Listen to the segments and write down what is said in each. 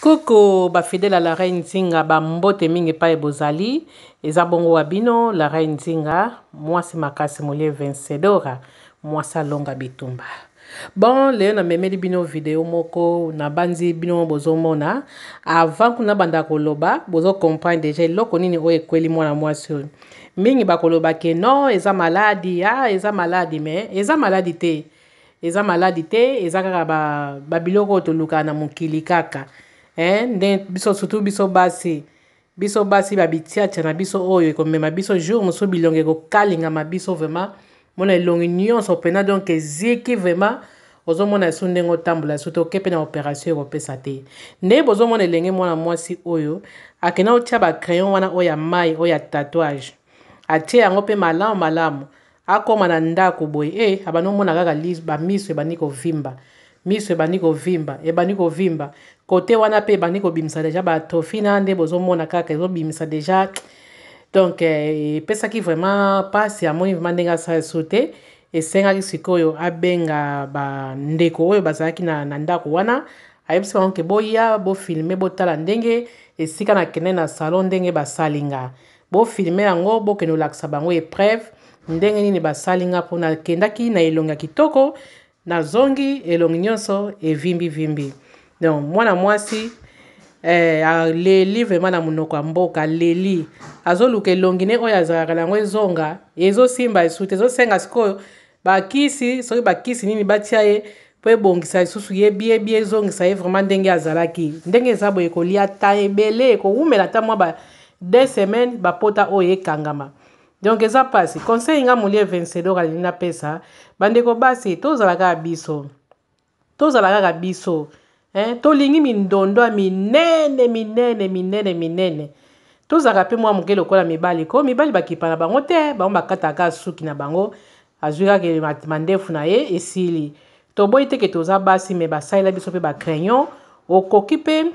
Coucou, ba fidèle à la reine Nzinga, ba mbote mingi pa ebozali, eza bongo wabino, la reine Nzinga, moi c'est Makasi Molie Vencedora, moi ça longa bitumba. Bon, leo na memeli bino video moko, na banzi bino bozo mona, avant kuna banda koloba, bozo comprendre déjà, loko nini oye kweli mwana mwasi oyo. Mingi ba koloba ke non, eza maladi, eza maladi, mais eza maladi te. Eza maladi te, eza kaka ba biloko toluka na mokili kaka. Biso surtout biso basi babitiatia na biso oyo ekomema biso jour mosu bilonge kokalingama biso vraiment mona elongi nyonso pena donc eziki vraiment ozomona esu ndenge otambola surtout oke mpe na opération ekopesa te nde bozomona elenge mwana mwasi oyo akenda otia bacrayon wana oyo ya mai oyo ya tatouage atie yango mpe malamu akoma na ndako boye abanomona kaka bamiso ebandi kovimba côté wana pe bandi kobimisa déjà ba tofina nde bozomona kaka ezobimisa déjà donc pesaki vraiment passe ya moni vraiment ndenge asala sauté esengaki sikoyo abenga bandeko oyo bazalaki na ndako wana ayebisi bango ke boya bofilme botala ndenge esika na kende na salon ndenge basalinga bofilme yango bokende olakisa bango épreuve ndenge nini basalinga mpona kendaki na elongi ya kitoko na zongi elongi nyonso evimbi donc mwana mwasi aleli vraiment na monoko ya mboka aleli azoluka elongi ne oyo azalaka nango ezonga ezosimba esu te ezosenga sikoyo bakisi soki bakisi nini batia ye mpo ebongisa lisusu yebi ezongisa ye vraiment ndenge azalaki ndenge eza boye kolia ata ebele ekowumela ata mwa 2 semaines bapota oyo ekangama donc eza pasi conseil nga Molie Vencedora alingi napesa bandeko basi tozalaka biso tolingi mindondo ya minene tozalaka mpe mwa moke lokola mibali ko mibali bakipa na bango te bango bakataka suki na bango azwi kaka mandefu na ye esili toboyi teke toza basi me basalela biso mpe bacrayon okoki mpe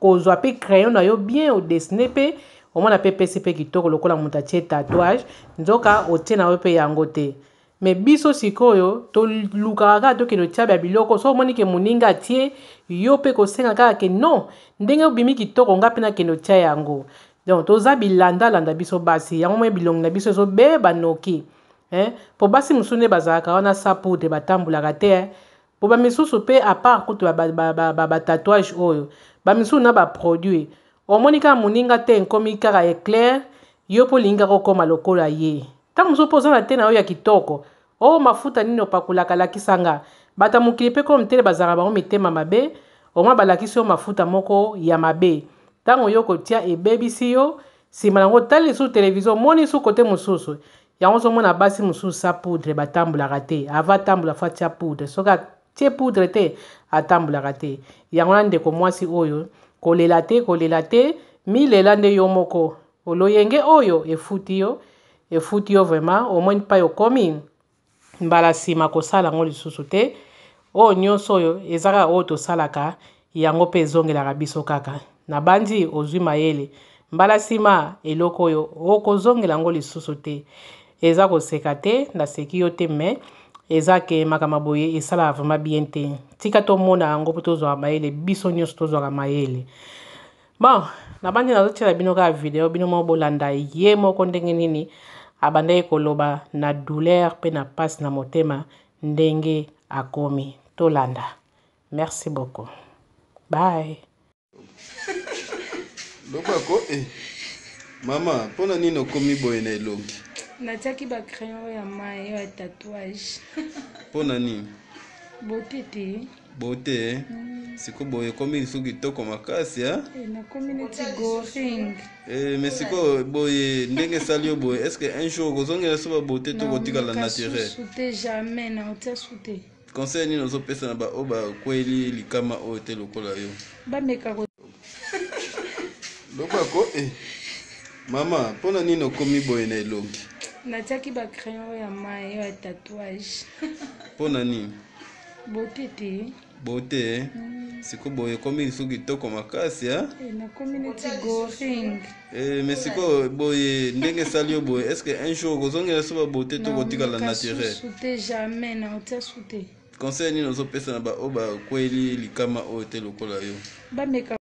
kozwa mpe crayon na yo bien odesine mpe omona mpe pesi mpe kitoko lokola moto atie tatouage nzoka otie na yo mpe yango te me biso sikoyo tolukaka kaka tokende otia bya biloko so omoni ke moninga atie yo mpe kosenga kaka ke non ndenge obimi kitoko nga mpe nakende otia yango donc toza bilandalanda biso basi yango mwe bilongi na biso ezobeba noki po basi mosusu nde bazalaka wana sapoudre batambolaka te po bamisusu mpe apart kutu batatouage oyo bamisusu na baproduit omoni kaka moninga te nkomi kaka éclair yo mpo olingi kaka okoma lokola ye ntango mosusu mpo oza na te na yo ya kitoko mafuta nini opakolaka lakisanga bata mokili mpe komo tele bazalaka bango mitema mabe omwa balakisi yo mafuta moko ya mabe ntango yo kotia ebebisi yo nsima nango otali lisusu televizio omoni lisusu kote mosusu yango ozomona basi mosusu sa poudre batambolaka te ava tambola fa tia poudre soki atie poudre te atambolaka te yango na ndeko mwasi oyo kolela te milela nde yo moko oloyenge oyo efuti yo vraiment omoni mpa yo komi mbala nsima kosala yango lisusu te oyo nyonso oyo eza kaka oyo tosalaka yango mpe ezongelaka biso kaka na bandi ozwi mayele mbala nsima eloko oyo okozongela yango lisusu te eza koseka te naseki yo te me eza ke makambo boye esalaka vraiment bien te tika tomona yango mpo tozwaka mayele biso nyonso tozwaka mayele bon na bandi nazotiela bino kaka video bino moko bolanda ye moko ndenge nini abandaki koloba na douleur mpe na pasi na motema ndenge akomi tolanda merci beaucoup bye lobako mama mpona nini okomi boye na elongi natiaki bacrayon ya mai ya tatouage mpona nini bote te bote siko boye komi lisu kitoko makasi nakomi neti goring mais siko boye ndenge esali yo boye est ce que un jour kozongela so babote to kotikala naturel te jamais na otia sute conseil nini ozopesa na baoyo bakweli likama oyo te lokola yo bameka lobako mama mpona nini okomi boye na elongi natiaki bacrayon ya mai ya tatouage mpona nini bote te bote siko boye komi lisu kitoko makasi nakomi neti goring mais siko boye ndenge esali yo boye est ce que un jour kozongela so babote to kotikala naturel te jamais na otia sute conseil nini ozopesa na baoyo bakweli likama oyo te lokola yo bameka